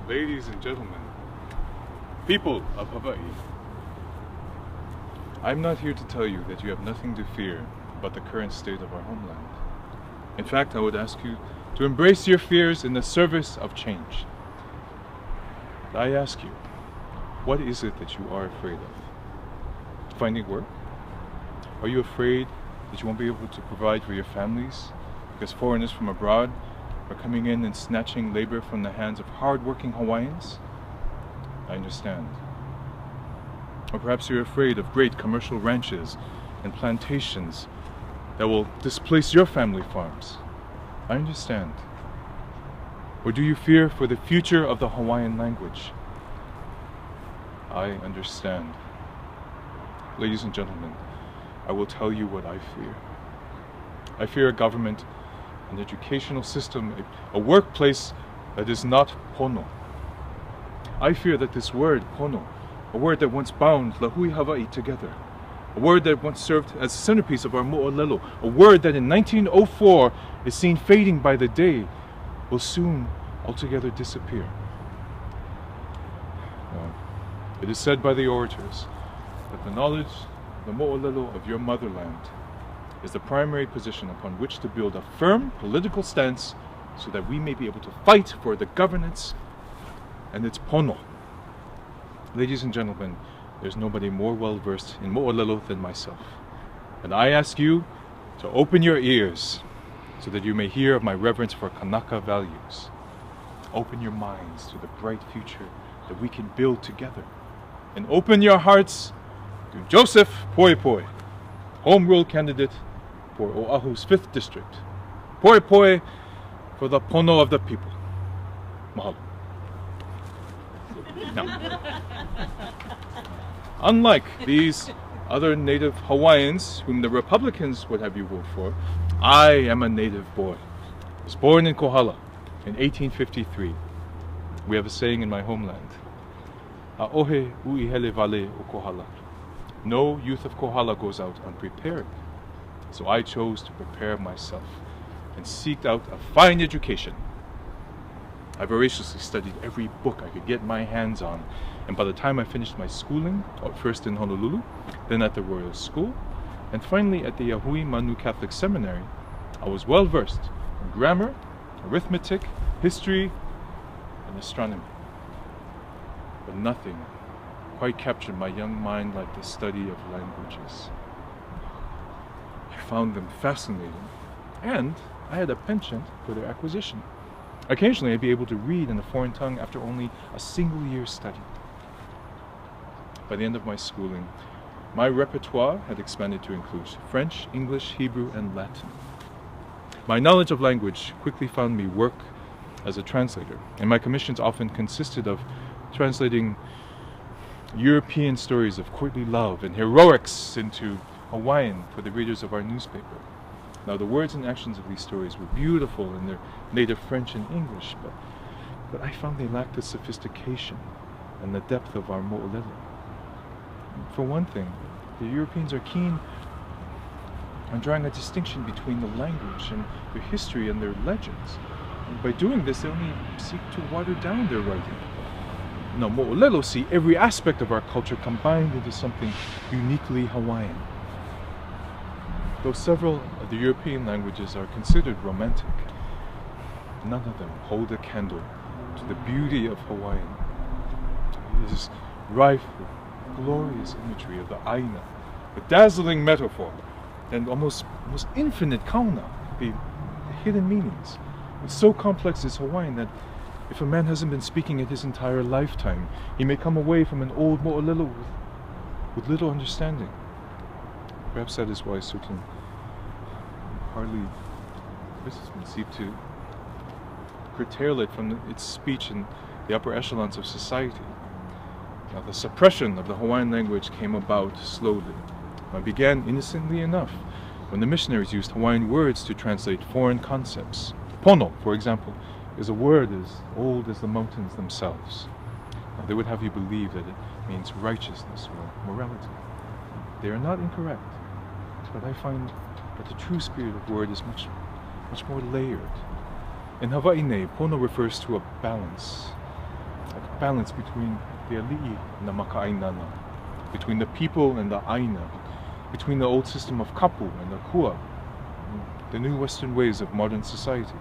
Ladies and gentlemen, people of Hawaii, I'm not here to tell you that you have nothing to fear about the current state of our homeland. In fact, I would ask you to embrace your fears in the service of change. But I ask you, what is it that you are afraid of? Finding work? Are you afraid that you won't be able to provide for your families because foreigners from abroad are coming in and snatching labor from the hands of hard-working Hawaiians? I understand. Or perhaps you're afraid of great commercial ranches and plantations that will displace your family farms. I understand. Or do you fear for the future of the Hawaiian language? I understand. Ladies and gentlemen, I will tell you what I fear. I fear a government, an educational system, a workplace that is not pono. I fear that this word, pono, a word that once bound Lahui Hawaii together, a word that once served as a centerpiece of our mo'olelo, a word that in 1904 is seen fading by the day, will soon altogether disappear. It is said by the orators that the knowledge, the mo'olelo of your motherland is the primary position upon which to build a firm political stance so that we may be able to fight for the governance and its pono. Ladies and gentlemen, there's nobody more well versed in mo'olelo than myself. And I ask you to open your ears so that you may hear of my reverence for Kanaka values. Open your minds to the bright future that we can build together. And open your hearts to Joseph Poepoe, Home Rule candidate for Oahu's 5th District. Poepoe for the pono of the people. Mahalo. Now, unlike these other native Hawaiians whom the Republicans would have you vote for, I am a native boy. I was born in Kohala in 1853. We have a saying in my homeland. A'ohe u'ihele vale o Kohala. No youth of Kohala goes out unprepared. So I chose to prepare myself and seeked out a fine education. I voraciously studied every book I could get my hands on, and by the time I finished my schooling, first in Honolulu, then at the Royal School, and finally at the Yahui Manu Catholic Seminary, I was well versed in grammar, arithmetic, history, and astronomy. But nothing quite captured my young mind like the study of languages. I found them fascinating, and I had a penchant for their acquisition. Occasionally I'd be able to read in a foreign tongue after only a single year's study. By the end of my schooling, my repertoire had expanded to include French, English, Hebrew, and Latin. My knowledge of language quickly found me work as a translator, and my commissions often consisted of translating European stories of courtly love and heroics into Hawaiian for the readers of our newspaper. Now, the words and actions of these stories were beautiful in their native French and English, but I found they lacked the sophistication and the depth of our mo'olelo. For one thing, the Europeans are keen on drawing a distinction between the language and their history and their legends. And by doing this, they only seek to water down their writing. Now, mo'olelo see every aspect of our culture combined into something uniquely Hawaiian. Though several of the European languages are considered romantic, none of them hold a candle to the beauty of Hawaiian. It is rife with glorious imagery of the aina, the dazzling metaphor, and almost infinite kauna, the hidden meanings. It's so complex as Hawaiian that if a man hasn't been speaking it his entire lifetime, he may come away from an old mo'olelo with little understanding. Perhaps that is why certain hardly businessmen seek to curtail it from its speech in the upper echelons of society. Now, the suppression of the Hawaiian language came about slowly. It began innocently enough when the missionaries used Hawaiian words to translate foreign concepts. Pono, for example, is a word as old as the mountains themselves. Now, they would have you believe that it means righteousness or morality. They are not incorrect, but I find that the true spirit of word is much more layered. In Hawaiian, pono refers to a balance, balance between the ali'i and the maka'ainana, between the people and the aina, between the old system of kapu and the kua, the new Western ways of modern society.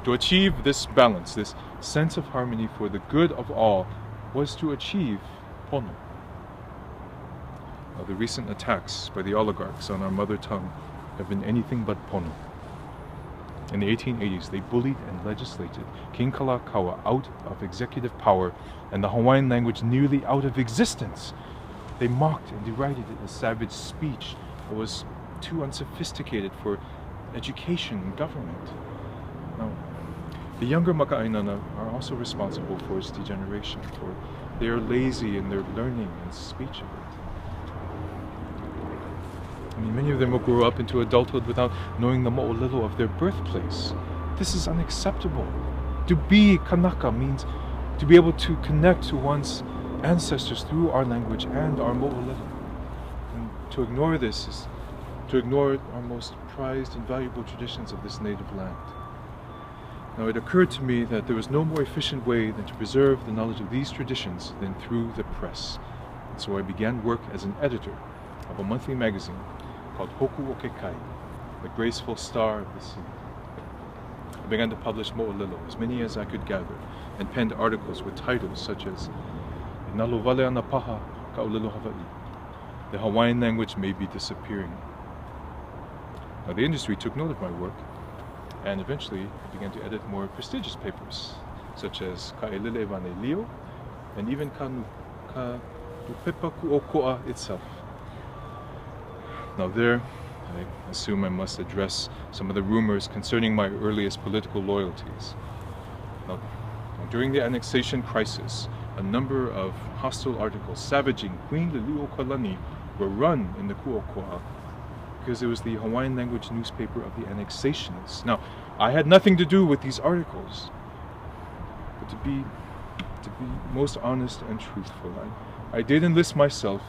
To achieve this balance, this sense of harmony for the good of all, was to achieve pono. Now, the recent attacks by the oligarchs on our mother tongue have been anything but pono. In the 1880s, they bullied and legislated King Kalakaua out of executive power and the Hawaiian language nearly out of existence. They mocked and derided it as savage speech that was too unsophisticated for education and government. Now, the younger maka'ainana are also responsible for its degeneration, for they are lazy in their learning and speech of it. I mean, many of them will grow up into adulthood without knowing the mo'olelo of their birthplace. This is unacceptable. To be kanaka means to be able to connect to one's ancestors through our language and our mo'olelo. And to ignore this is to ignore our most prized and valuable traditions of this native land. Now, it occurred to me that there was no more efficient way than to preserve the knowledge of these traditions than through the press. And so I began work as an editor of a monthly magazine called Hoku o Kekai, the graceful star of the sea. I began to publish mo'olelo, as many as I could gather, and penned articles with titles such as Nalo Vale ana paha ka'olelo Hawaii. The Hawaiian language may be disappearing. Now, the industry took note of my work, and eventually I began to edit more prestigious papers, such as Ka'elele Vane Leo, and even Ka Pupepaku o Ko'a itself. Now there, I assume I must address some of the rumors concerning my earliest political loyalties. Now, during the annexation crisis, a number of hostile articles savaging Queen Liliuokalani were run in the Ku'oko'a because it was the Hawaiian language newspaper of the annexationists. Now, I had nothing to do with these articles, but to be most honest and truthful, I did enlist myself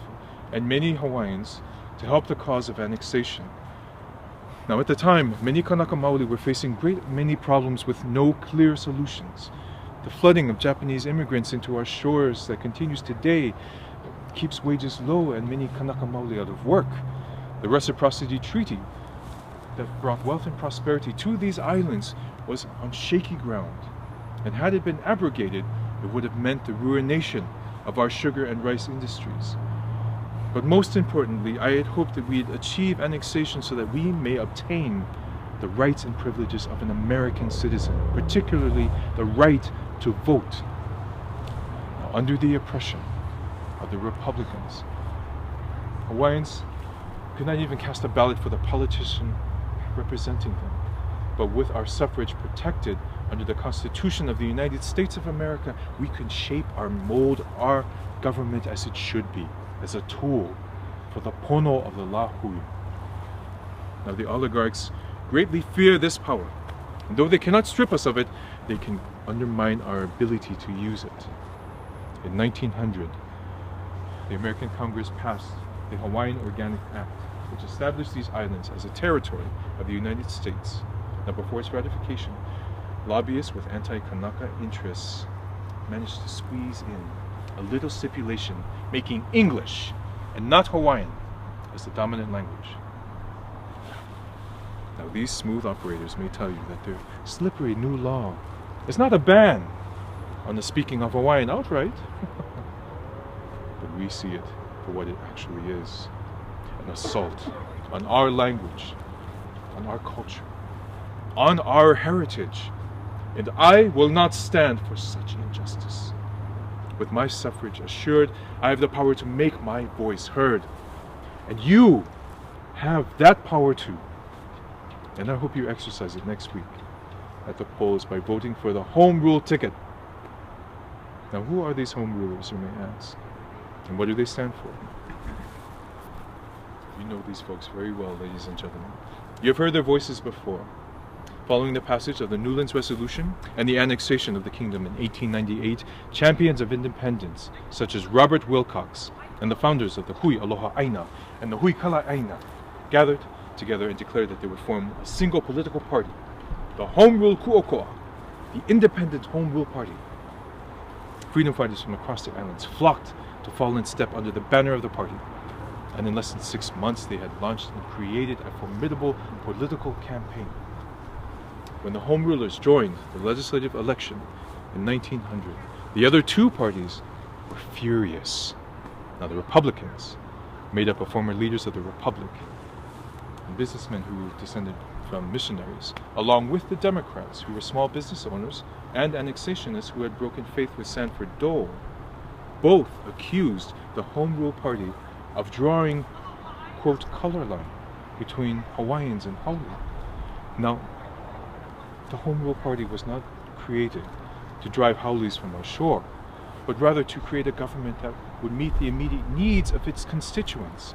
and many Hawaiians to help the cause of annexation. Now, at the time, many Kanaka Maoli were facing great many problems with no clear solutions. The flooding of Japanese immigrants into our shores that continues today keeps wages low and many Kanaka Maoli out of work. The reciprocity treaty that brought wealth and prosperity to these islands was on shaky ground, and had it been abrogated, it would have meant the ruination of our sugar and rice industries. But most importantly, I had hoped that we'd achieve annexation so that we may obtain the rights and privileges of an American citizen, particularly the right to vote. Now, under the oppression of the Republicans, Hawaiians could not even cast a ballot for the politician representing them. But with our suffrage protected under the Constitution of the United States of America, we can shape or mold our government as it should be, as a tool for the pono of the lahui. Now, the oligarchs greatly fear this power, and though they cannot strip us of it, they can undermine our ability to use it. In 1900, the American Congress passed the Hawaiian Organic Act, which established these islands as a territory of the United States. Now, before its ratification, lobbyists with anti-Kanaka interests managed to squeeze in a little stipulation making English and not Hawaiian as the dominant language. Now, these smooth operators may tell you that their slippery new law is not a ban on the speaking of Hawaiian outright, but we see it for what it actually is: an assault on our language, on our culture, on our heritage. And I will not stand for such injustice. With my suffrage assured, I have the power to make my voice heard. And you have that power too. And I hope you exercise it next week at the polls by voting for the Home Rule ticket. Now, who are these Home Rulers, you may ask? And what do they stand for? You know these folks very well, ladies and gentlemen. You have heard their voices before. Following the passage of the Newlands Resolution and the annexation of the kingdom in 1898, champions of independence such as Robert Wilcox and the founders of the Hui Aloha Aina and the Hui Kala Aina gathered together and declared that they would form a single political party, the Home Rule Ku'oko'a, the Independent Home Rule Party. freedom fighters from across the islands flocked to fall in step under the banner of the party. And in less than 6 months, they had launched and created a formidable political campaign. When the Home Rulers joined the legislative election in 1900, the other two parties were furious. Now, the Republicans, made up of former leaders of the Republic and businessmen who descended from missionaries, along with the Democrats, who were small business owners and annexationists who had broken faith with Sanford Dole, both accused the Home Rule Party of drawing, quote, color line between Hawaiians and haole. Now, the Home Rule Party was not created to drive haules from our shore, but rather to create a government that would meet the immediate needs of its constituents.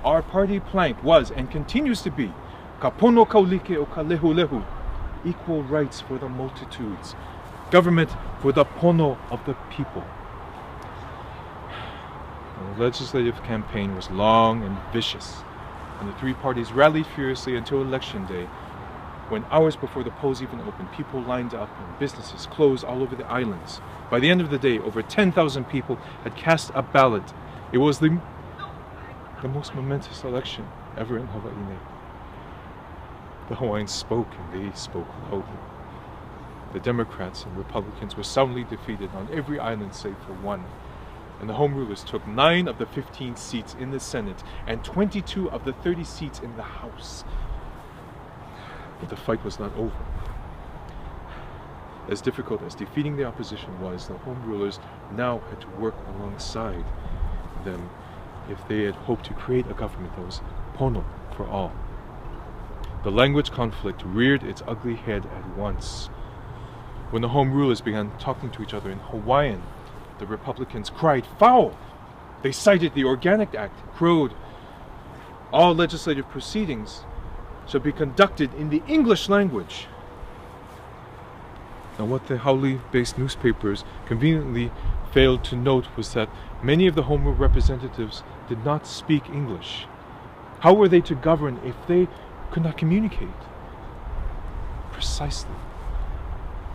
Our party plank was and continues to be ka pono kaulike o ka lehu lehu, equal rights for the multitudes, government for the pono of the people. The legislative campaign was long and vicious, and the three parties rallied furiously until election day, when hours before the polls even opened, people lined up and businesses closed all over the islands. By the end of the day, over 10,000 people had cast a ballot. It was the most momentous election ever in Hawaii. The Hawaiians spoke, and they spoke loudly. The Democrats and Republicans were soundly defeated on every island save for one. And the Home Rulers took 9 of the 15 seats in the Senate and 22 of the 30 seats in the House. But the fight was not over. As difficult as defeating the opposition was, the Home Rulers now had to work alongside them if they had hoped to create a government that was pono for all. The language conflict reared its ugly head at once. When the Home Rulers began talking to each other in Hawaiian, the Republicans cried foul. They cited the Organic Act, crowed, all legislative proceedings shall be conducted in the English language. Now, what the haole-based newspapers conveniently failed to note was that many of the Home Rule representatives did not speak English. How were they to govern if they could not communicate? Precisely.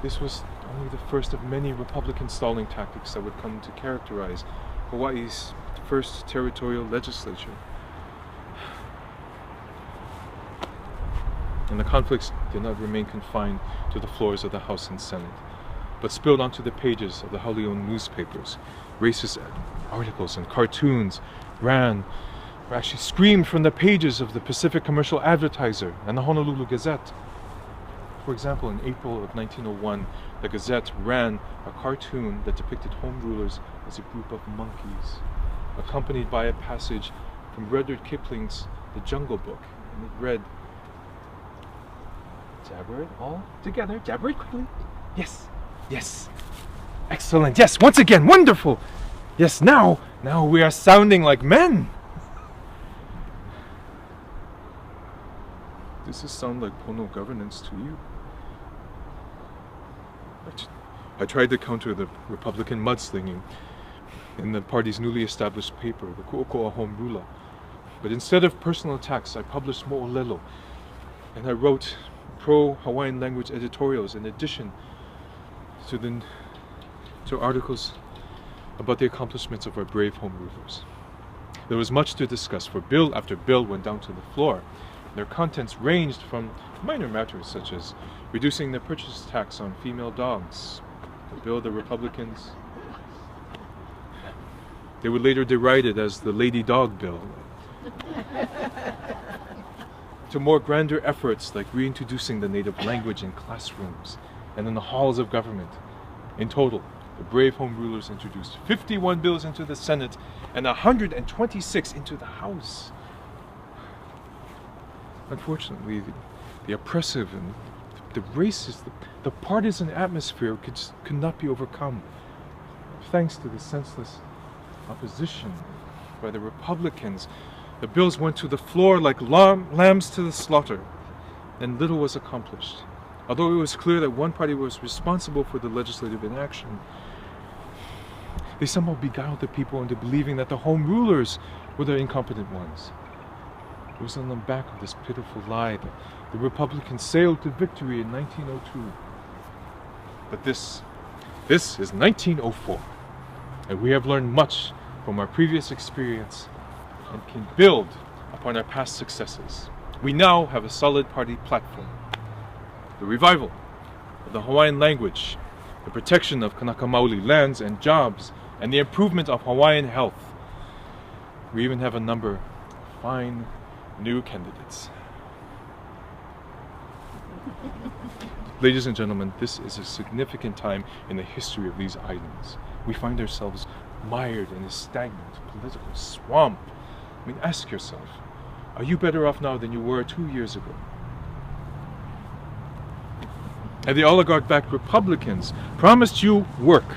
This was only the first of many Republican stalling tactics that would come to characterize Hawaii's first territorial legislature. And the conflicts did not remain confined to the floors of the House and Senate, but spilled onto the pages of the Haole-owned newspapers. Racist articles and cartoons actually screamed from the pages of the Pacific Commercial Advertiser and the Honolulu Gazette. For example, in April of 1901, the Gazette ran a cartoon that depicted Home Rulers as a group of monkeys, accompanied by a passage from Rudyard Kipling's The Jungle Book, and it read, "Jabber it all together, jabber it quickly. Yes, yes, excellent, yes, once again, wonderful. Yes, now we are sounding like men." Does this sound like pono governance to you? I tried to counter the Republican mudslinging in the party's newly established paper, the Ku'oko'a Home Rula. But instead of personal attacks, I published Mo'olelo, and I wrote pro-Hawaiian Language editorials in addition to articles about the accomplishments of our brave Home Rulers. There was much to discuss, for bill after bill went down to the floor. Their contents ranged from minor matters such as reducing the purchase tax on female dogs, the bill the Republicans, they would later deride it as the Lady Dog Bill, to more grander efforts like reintroducing the native language in classrooms and in the halls of government. In total, the brave Home Rulers introduced 51 bills into the Senate and 126 into the House. Unfortunately, the oppressive and the racist, the partisan atmosphere could not be overcome. Thanks to the senseless opposition by the Republicans, the bills went to the floor like lambs to the slaughter, and little was accomplished. Although it was clear that one party was responsible for the legislative inaction, they somehow beguiled the people into believing that the Home Rulers were the incompetent ones. It was on the back of this pitiful lie that the Republicans sailed to victory in 1902. But this is 1904. And we have learned much from our previous experience and can build upon our past successes. We now have a solid party platform. The revival of the Hawaiian language, the protection of Kanaka Maoli lands and jobs, and the improvement of Hawaiian health. We even have a number of fine new candidates. Ladies and gentlemen, this is a significant time in the history of these islands. We find ourselves mired in a stagnant political swamp. I mean, ask yourself, are you better off now than you were 2 years ago? Have the oligarch-backed Republicans promised you work?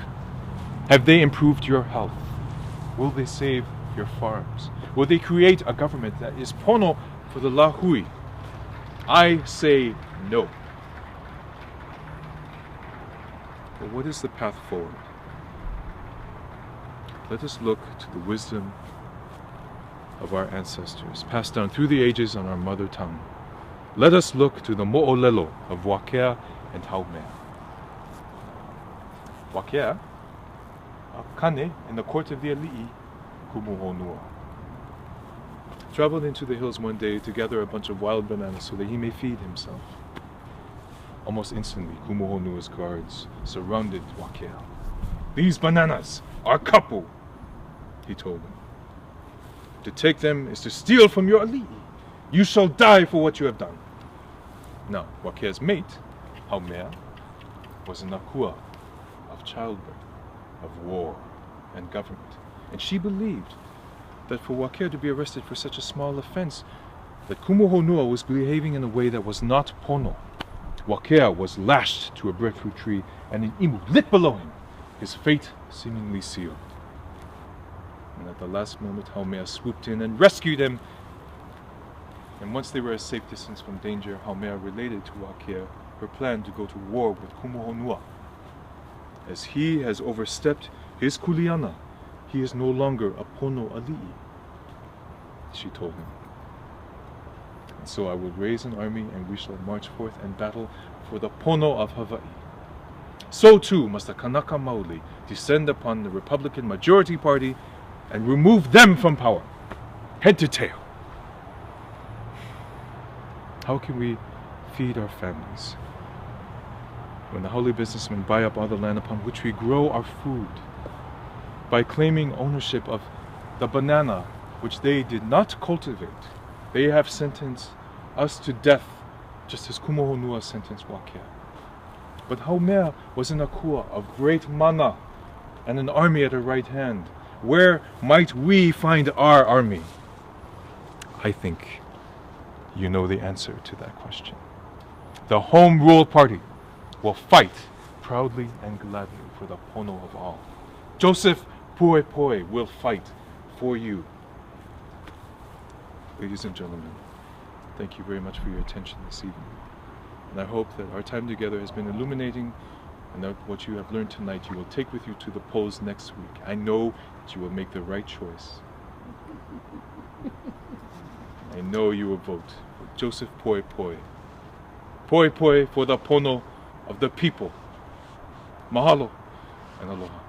Have they improved your health? Will they save your farms? Will they create a government that is pono for the lahui? I say no. But what is the path forward? Let us look to the wisdom of our ancestors, passed down through the ages on our mother tongue. Let us look to the mo'olelo of Wakea and Haumea. Wakea, a kane in the court of the ali'i, Kumuhonua, traveled into the hills one day to gather a bunch of wild bananas so that he may feed himself. Almost instantly, Kumuhonua's guards surrounded Wakea. These bananas are kapu, he told them. To take them is to steal from your ali'i. You shall die for what you have done. Now, Wakea's mate, Haumea, was an akua of childbirth, of war and government. And she believed that for Wakea to be arrested for such a small offense, that Kumuhonua was behaving in a way that was not pono. Wakea was lashed to a breadfruit tree and an imu lit below him, his fate seemingly sealed. And at the last moment, Haumea swooped in and rescued him. And once they were a safe distance from danger, Haumea related to Wakea her plan to go to war with Kumuhonua. As he has overstepped his kuleana, he is no longer a pono ali'i, she told him. And so I will raise an army and we shall march forth and battle for the pono of Hawaii. So too must the Kanaka Maoli descend upon the Republican majority party and remove them from power, head to tail. How can we feed our families when the holy businessmen buy up all the land upon which we grow our food by claiming ownership of the banana which they did not cultivate? They have sentenced us to death just as Kumuhonua sentenced Wakea. But Haumea was an akua of great mana and an army at her right hand. Where might we find our army? I think you know the answer to that question. The Home Rule Party will fight proudly and gladly for the pono of all. Joseph Poepoe will fight for you. Ladies and gentlemen, thank you very much for your attention this evening. And I hope that our time together has been illuminating, and that what you have learned tonight you will take with you to the polls next week. I know that you will make the right choice. I know you will vote for Joseph Poepoe. Poepoe for the pono of the people. Mahalo and aloha.